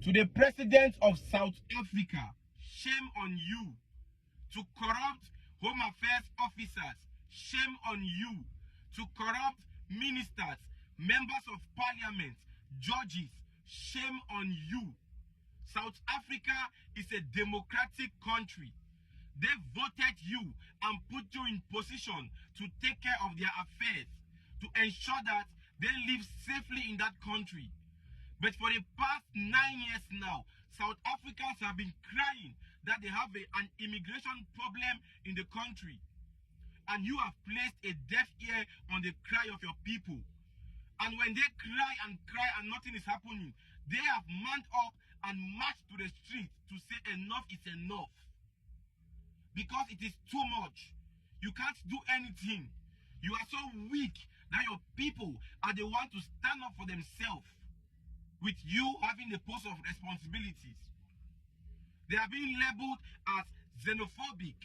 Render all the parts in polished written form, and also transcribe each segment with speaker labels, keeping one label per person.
Speaker 1: To the president of South Africa, shame on you. To corrupt Home Affairs officers, shame on you. To corrupt ministers, members of parliament, judges, shame on you. South Africa is a democratic country. They voted you and put you in position to take care of their affairs, to ensure that they live safely in that country. But for the past 9 years now, South Africans have been crying that they have an immigration problem in the country. And you have placed a deaf ear on the cry of your people. And when they cry and nothing is happening, they have manned up and marched to the streets to say enough is enough. Because it is too much. You can't do anything. You are so weak that your people are the ones to stand up for themselves, with you having the post of responsibilities. They are being labeled as xenophobic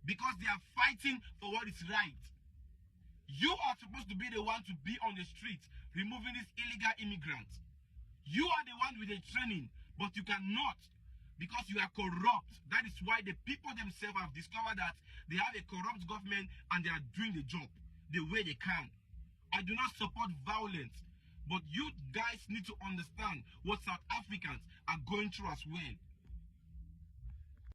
Speaker 1: because they are fighting for what is right. You are supposed to be the one to be on the street removing these illegal immigrants. You are the one with the training, but you cannot because you are corrupt. That is why the people themselves have discovered that they have a corrupt government and they are doing the job the way they can. I do not support violence, but you guys need to understand what South Africans are going through as well.